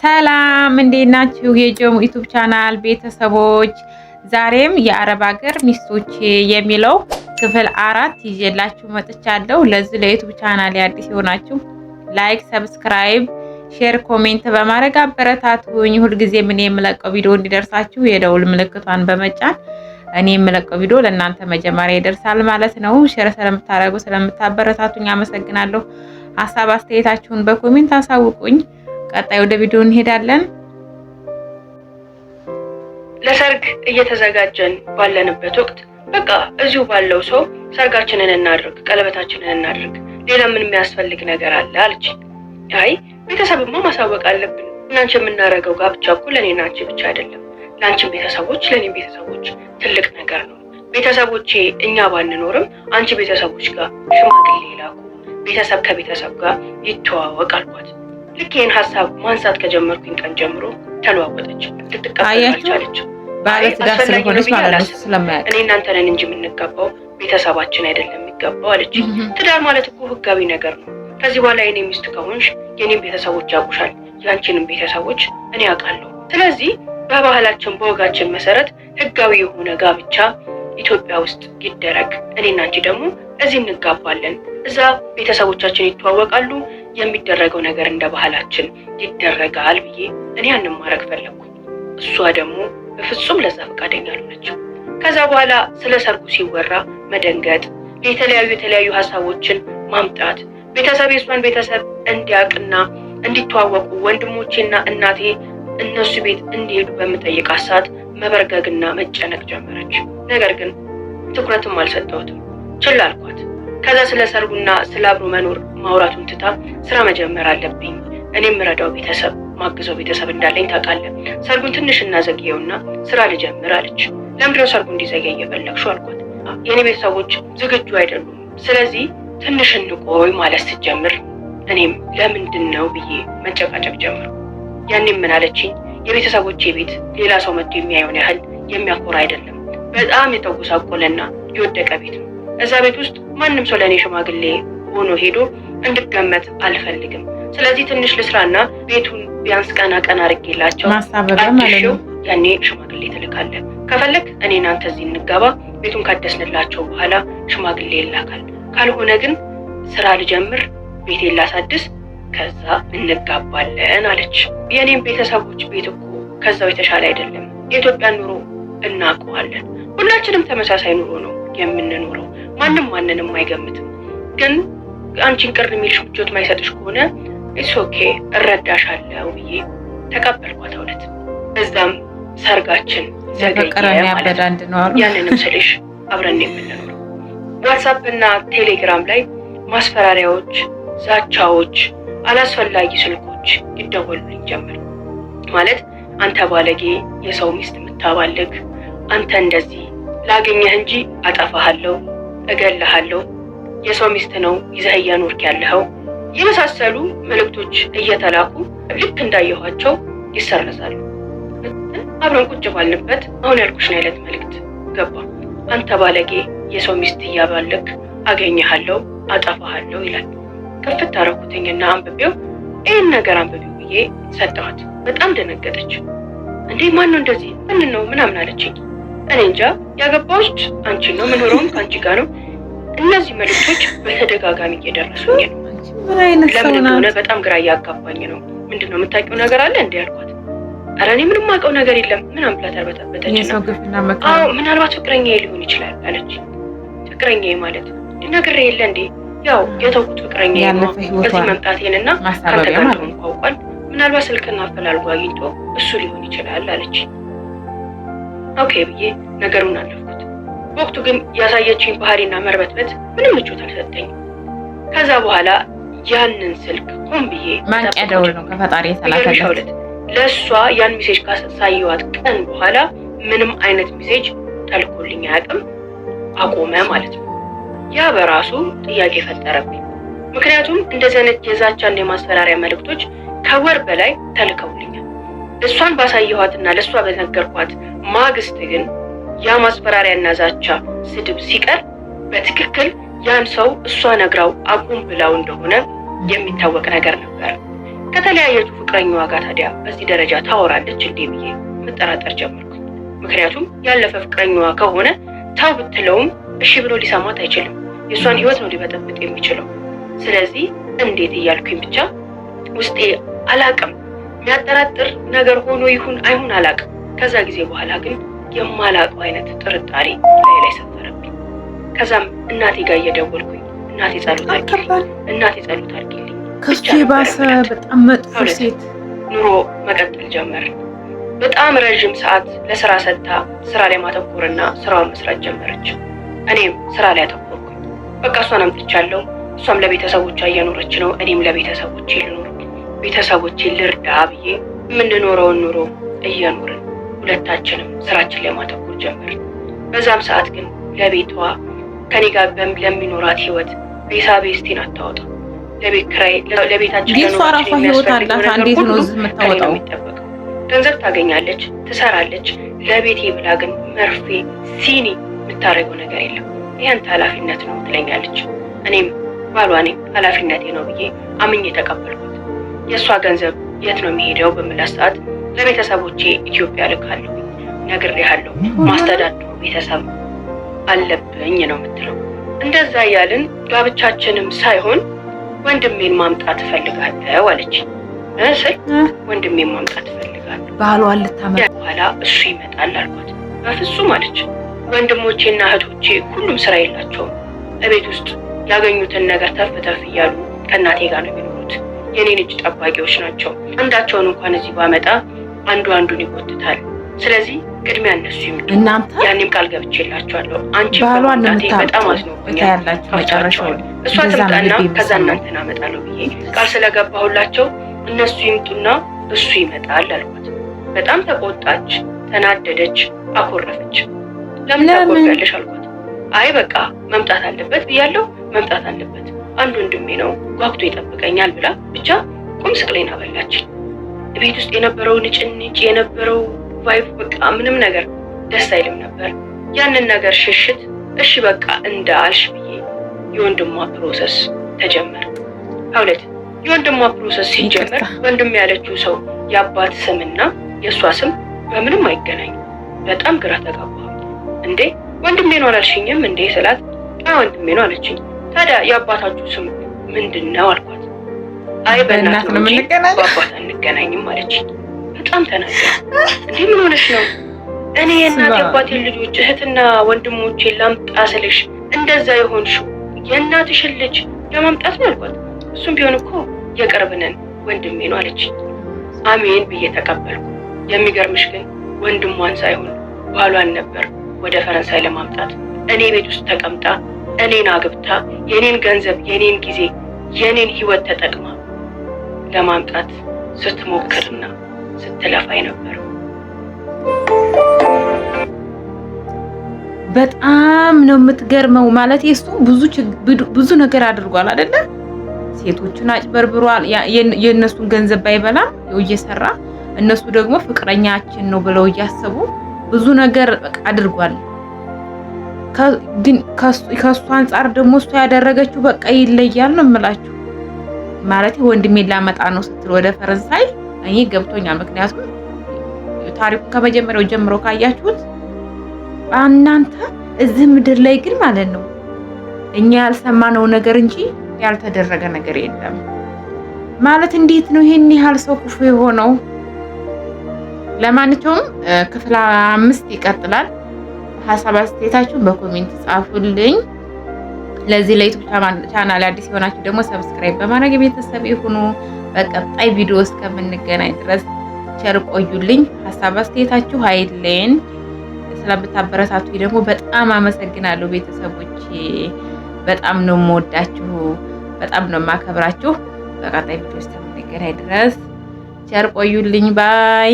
ሰላም እንዴት ናችሁ? የጆሞ ዩቲዩብ ቻናል ቤተሰቦች ዛሬም የአረብ ሀገር ሚስቶች የሚለው ክፍል 4 ይዤላችሁ መጥቻለሁ። ለዚህ ለዩቲዩብ ቻናል አዲስ የሆናችሁ ላይክ፣ ሰብስክራይብ፣ ሼር፣ ኮሜንት በማድረግ አበረታቱኝ። ሁልጊዜ ምን የምለቀው ቪዲዮ እንዲደርሳችሁ የደውል ምልክቷን በመጫን እኔ የምለቀው ቪዲዮ ለእናንተ መጀመሪያ ይደርሳል ማለት ነው። ሼር ስለምታደርጉ ስለምታበረታቱኝ አመሰግናለሁ። ሀሳብ አስተያየታችሁን በኮሜንት አሳውቁኝ። ቀጣይ ወደ ቪዲዮ እንሄዳለን። ለሰርግ እየተዘጋጀን ባለንበት ወቅት በቃ እዚሁ ባለው ሰው ሰርጋችንን እናድርግ፣ ቀለበታችንን እናድርግ፣ ሌላ ምን የሚያስፈልግ ነገር አለ አለች። አይ ቤተሰብማ ማሳወቅ አለብን። እናንቺ የምናደርገው ጋብቻ እኮ ለኔና አንቺ ብቻ አይደለም፣ ለአንቺም ቤተሰቦች ለኔም ቤተሰቦች ትልቅ ነገር ነው። ቤተሰቦቼ እኛ ባንኖርም አንቺ ቤተሰቦች ጋር ሽማግሌ ላኩ፣ ቤተሰብ ከቤተሰብ ጋር ይተዋወቅ አልኳት። ልክ ይህን ሀሳብ ማንሳት ከጀመርኩኝ ቀን ጀምሮ ተለዋወጠች። ልትቀበል አልቻለች። አስፈላጊ ነው ብዬ አላስብም። እኔ እናንተ ነን እንጂ የምንጋባው ቤተሰባችን አይደለም የሚጋባው አለች። ትዳር ማለት እኮ ህጋዊ ነገር ነው። ከዚህ በኋላ የኔ ሚስት ከሆንሽ የኔም ቤተሰቦች ያውቁሻል፣ የአንቺንም ቤተሰቦች እኔ ያውቃለሁ። ስለዚህ በባህላችን በወጋችን መሰረት ህጋዊ የሆነ ጋብቻ ኢትዮጵያ ውስጥ ይደረግ። እኔና አንቺ ደግሞ እዚህ እንጋባለን፣ እዛ ቤተሰቦቻችን ይተዋወቃሉ፣ የሚደረገው ነገር እንደ ባህላችን ይደረጋል ብዬ እኔ ያንን ማድረግ ፈለግኩ። እሷ ደግሞ በፍጹም ለዛ ፈቃደኛ አልሆነችም። ከዛ በኋላ ስለ ሰርጉ ሲወራ መደንገጥ፣ የተለያዩ ሀሳቦችን ማምጣት፣ ቤተሰብ የእሷን ቤተሰብ እንዲያውቅና እንዲተዋወቁ ወንድሞቼና እናቴ እነሱ ቤት እንዲሄዱ በምጠይቃት ሰዓት መበርገግና መጨነቅ ጀመረች። ነገር ግን ትኩረትም አልሰጠሁትም፣ ችላ አልኳት። ከዛ ስለ ሰርጉና ስለ አብሮ መኖር ማውራቱን ትታ ስራ መጀመር አለብኝ፣ እኔም የምረዳው ቤተሰብ ማግዘው ቤተሰብ እንዳለኝ ታውቃለህ፣ ሰርጉን ትንሽ እናዘግየውና ስራ ልጀምር አለች። ለምንድነው ሰርጉ እንዲዘገይ የፈለግሽው አልኳት። የኔ ቤተሰቦች ዝግጁ አይደሉም፣ ስለዚህ ትንሽ እንቆይ ማለት ስትጀምር እኔም ለምንድን ነው ብዬ መጨቃጨቅ ጀመርኩ። ያኔም ምን አለችኝ፣ የቤተሰቦቼ ቤት ሌላ ሰው መጥቶ የሚያየውን ያህል የሚያኮራ አይደለም፣ በጣም የተጎሳቆለና የወደቀ ቤት ነው። እዛ ቤት ውስጥ ማንም ሰው ለእኔ ሽማግሌ ሆኖ ሄዶ እንድገመት አልፈልግም። ስለዚህ ትንሽ ልስራና ቤቱን ቢያንስ ቀና አድርጌላቸው አድሼው ያኔ ሽማግሌ ትልካለህ። ከፈለግ እኔ እናንተ እዚህ እንጋባ፣ ቤቱን ካደስንላቸው በኋላ ሽማግሌ ይላካል። ካልሆነ ግን ስራ ልጀምር፣ ቤቴን ላሳድስ፣ ከዛ እንጋባለን አለች። የኔም ቤተሰቦች ቤት እኮ ከዛው የተሻለ አይደለም። የኢትዮጵያ ኑሮ እናውቀዋለን። ሁላችንም ተመሳሳይ ኑሮ ነው የምንኖረው። ማንም ማንንም አይገምትም። ግን አንቺን ቅር የሚልሽ ምቾት ማይሰጥሽ ከሆነ ኢትስ ኦኬ እረዳሻለሁ ብዬ ተቀበልኳት። እውነት እዛም ሰርጋችን ዘገየ ማለት ነው። ያንንም ስልሽ አብረን የምንኖረው ዋትስአፕ እና ቴሌግራም ላይ ማስፈራሪያዎች፣ ዛቻዎች፣ አላስፈላጊ ስልኮች ይደወሉልኝ ጀመር። ማለት አንተ ባለጌ፣ የሰው ሚስት የምታባልግ፣ አንተ እንደዚህ ላገኘህ እንጂ አጠፋሃለሁ፣ እገልሃለሁ፣ የሰው ሚስት ነው ይዘህ እያኖርክ ያለኸው የመሳሰሉ መልእክቶች እየተላኩ ልክ እንዳየኋቸው ይሰረዛሉ። አብረን ቁጭ ባልንበት አሁን ያልኩሽን አይነት መልእክት ገባ። አንተ ባለጌ፣ የሰው ሚስት እያባለክ አገኘሃለሁ፣ አጠፋሃለሁ ይላል። ከፍት አደረኩትኝና አንብቤው ይህን ነገር አንብቤው ብዬ ሰጠኋት። በጣም ደነገጠች። እንዴ ማን ነው እንደዚህ ምን ነው ምናምን አለችኝ። እኔ እንጃ፣ ያገባሁት አንቺን ነው፣ የምኖረውም ከአንቺ ጋር ነው። እነዚህ መልእክቶች በተደጋጋሚ እየደረሱኝ ነው። ለምን እንደሆነ በጣም ግራ እያጋባኝ ነው። ምንድን ነው የምታውቂው ነገር አለ እንዴ አልኳት። ኧረ እኔ ምንም አውቀው ነገር የለም ምናምን ብላ ተርበተበተችና አዎ ምናልባት ፍቅረኛዬ ሊሆን ይችላል አለች። ፍቅረኛዬ ማለት ነግሬ የለ እንዴ? ያው የተውኩት ፍቅረኛዬ ነው። እዚህ መምጣቴንና ካንተ ጋር እንደሆንኩ አውቋል። ምናልባት ስልክና አፈላልጎ አግኝቶ እሱ ሊሆን ይችላል አለች። ኦኬ ብዬ ነገሩን አለፍኩት። በወቅቱ ግን ያሳየችኝ ባህሪና መርበትበት ምንም ምቾት አልሰጠኝም። ከዛ በኋላ ያንን ስልክ ሆን ብዬ ማንቂያ ደውል ነው ከፈጣሪ የተላከለት ለእሷ ያን ሜሴጅ ካሳየዋት ቀን በኋላ ምንም አይነት ሜሴጅ ተልኮልኝ አያውቅም። አቆመ ማለት ነው። ያ በራሱ ጥያቄ ፈጠረብኝ። ምክንያቱም እንደዚህ አይነት የዛቻና የማስፈራሪያ መልእክቶች ከወር በላይ ተልከውልኛል። እሷን ባሳየኋትና ለእሷ በነገርኳት ማግስት ግን ያ ማስፈራሪያና ዛቻ ስድብ ሲቀር በትክክል ያን ሰው እሷ ነግራው አቁም ብላው እንደሆነ የሚታወቅ ነገር ነበር። ከተለያየችው ፍቅረኛዋ ጋር ታዲያ በዚህ ደረጃ ታወራለች እንዴ ብዬ መጠራጠር ጀመርኩኝ። ምክንያቱም ያለፈ ፍቅረኛዋ ከሆነ ታው ብትለውም እሺ ብሎ ሊሰማት አይችልም። የእሷን ህይወት ነው ሊበጠብጥ የሚችለው። ስለዚህ እንዴት እያልኩኝ ብቻ ውስጤ አላቅም፣ የሚያጠራጥር ነገር ሆኖ ይሁን አይሁን አላቅም። ከዛ ጊዜ በኋላ ግን የማላቀው አይነት ጥርጣሬ ላይ ሰፈረብኝ። ከዛም እናቴ ጋር እየደወልኩኝ እናቴ ጸሎት አድርጊልኝ ከሱ የባሰ በጣም መጥፎ ሴት ኑሮ መቀጠል ጀመርን። በጣም ረዥም ሰዓት ለስራ ሰጥታ ስራ ላይ ማተኮርና ስራዋን መስራት ጀመረች። እኔም ስራ ላይ አተኮርኩኝ። በቃ እሷን አምጥቻለሁ፣ እሷም ለቤተሰቦቿ እየኖረች ነው፣ እኔም ለቤተሰቦቼ ልኖር፣ ቤተሰቦቼ ልርዳ ብዬ የምንኖረውን ኑሮ እየኖርን ሁለታችንም ስራችን ላይ ማተኮር ጀመርን። በዛም ሰዓት ግን ለቤቷ ከኔ ጋር ለሚኖራት ህይወት ቤስቲን አታወጣ። ለቤት ኪራይ ለቤታችን ለኖራችን የሚያስፈልገው ነገር ሁሉ ከኔ ነው የሚጠበቀው። ገንዘብ ታገኛለች፣ ትሰራለች። ለቤቴ ብላ ግን መርፌ ሲኒ የምታደርገው ነገር የለም። ይሄን ኃላፊነት ነው ትለኛለች። እኔም ባሏ ነኝ ኃላፊነቴ ነው ብዬ አምኜ ተቀበልኩት። የእሷ ገንዘብ የት ነው የሚሄደው በምላስ ሰዓት ለቤተሰቦቼ ኢትዮጵያ ልካለሁ፣ ነግሬሃለሁ፣ ማስተዳደሩ ቤተሰብ አለብኝ ነው የምትለው። እንደዛ እያልን ጋብቻችንም ሳይሆን ወንድሜን ማምጣት እፈልጋለሁ አለች። ስል ወንድሜን ማምጣት እፈልጋለሁ ባሏን ልታመጣ በኋላ እሱ ይመጣል አልኳት። በፍጹም አለች። ወንድሞቼና እህቶቼ ሁሉም ስራ የላቸውም። እቤት ውስጥ ያገኙትን ነገር ተፍ እያሉ ከእናቴ ጋር ነው የሚኖሩት። የኔን እጅ ጠባቂዎች ናቸው። አንዳቸውን እንኳን እዚህ ባመጣ አንዱን ይጎትታል። ስለዚህ ቅድሚያ እነሱ ይምጡ። ያኔም ቃል ገብቼላቸዋለሁ። አንቺ በማምጣቴ በጣም አዝኖብኛል፣ ከፍቷቸዋል። እሷ ትምጣና ከዛ እናንተን አመጣለሁ ብዬ ቃል ስለገባሁላቸው እነሱ ይምጡና እሱ ይመጣል አልኳት። በጣም ተቆጣች፣ ተናደደች፣ አኮረፈች። ለምን ታቆርፊያለሽ አልኳት። አይ በቃ መምጣት አለበት ብያለሁ፣ መምጣት አለበት፣ አንድ ወንድሜ ነው ጓጉቶ ይጠብቀኛል ብላ ብቻ ቁም ስቅሌን አበላችኝ። ቤት ውስጥ የነበረው ንጭንጭ የነበረው ቫይብ በቃ ምንም ነገር ደስ አይልም ነበር። ያንን ነገር ሽሽት እሺ በቃ እንዳልሽ ብዬ የወንድሟ ፕሮሰስ ተጀመረ። ሁለት የወንድሟ ፕሮሰስ ሲጀመር ወንድም ያለችው ሰው የአባት ስምና የእሷ ስም በምንም አይገናኝም። በጣም ግራ ተጋባሁ። እንዴ ወንድሜ ነው አላልሽኝም እንዴ ስላት ወንድሜ ነው አለችኝ። ታዲያ የአባታችሁ ስም ምንድነው አልኳት። አይ በእናት ነው የምንገናኘው በአባት አንገናኝም አለችኝ። በጣም ተናገርኩ። እንዴ ምን ሆነሽ ነው? እኔ የእናቴ አባቴን ልጆች እህትና ወንድሞቼን ላምጣ ስልሽ እንደዛ የሆንሽው የእናትሽን ልጅ ለማምጣት ነው አልኳት። እሱም ቢሆን እኮ የቅርብ ነን ወንድሜ ነው አለችኝ። አሜን ብዬ ተቀበልኩ። የሚገርምሽ ግን ወንድሟን ሳይሆን ባሏን ነበር ወደ ፈረንሳይ ለማምጣት እኔ ቤት ውስጥ ተቀምጣ እኔን አግብታ የኔን ገንዘብ የኔን ጊዜ የኔን ህይወት ተጠቅማ ለማምጣት ስትሞክርና ስትለፋይ ነበር። በጣም ነው የምትገርመው። ማለት እሱ ብዙ ነገር አድርጓል አይደለ? ሴቶችን አጭበርብሯል። የእነሱን ገንዘብ ባይበላም እየሰራ እነሱ ደግሞ ፍቅረኛችን ነው ብለው እያሰቡ ብዙ ነገር አድርጓል። ግን ከሱ አንጻር ደግሞ እሱ ያደረገችው በቃ ይለያል ነው የምላችሁ። ማለት ወንድሜን ላመጣ ነው ስትል ወደ ፈረንሳይ እኔ ገብቶኛል። ምክንያቱም ታሪኩ ከመጀመሪያው ጀምሮ ካያችሁት እናንተ እዚህ ምድር ላይ ግን ማለት ነው እኛ ያልሰማነው ነገር እንጂ ያልተደረገ ነገር የለም። ማለት እንዴት ነው ይሄን ያህል ሰው ክፉ የሆነው? ለማንኛውም ክፍል 5 ይቀጥላል። ሀሳብ አስተያየታችሁን በኮሜንት ጻፉልኝ። ለዚህ ለዩቲዩብ ቻናል አዲስ የሆናችሁ ደግሞ ሰብስክራይብ በማድረግ ቤተሰብ ይሁኑ። በቀጣይ ቪዲዮ እስከምንገናኝ ድረስ ቸር ቆዩልኝ። ሀሳብ አስተያየታችሁ አይለየን። ስለምታበረታቱ ደግሞ በጣም አመሰግናለሁ ቤተሰቦቼ። በጣም ነው የምወዳችሁ፣ በጣም ነው የማከብራችሁ። በቀጣይ ቪዲዮ እስከምንገናኝ ድረስ ቸር ቆዩልኝ። ባይ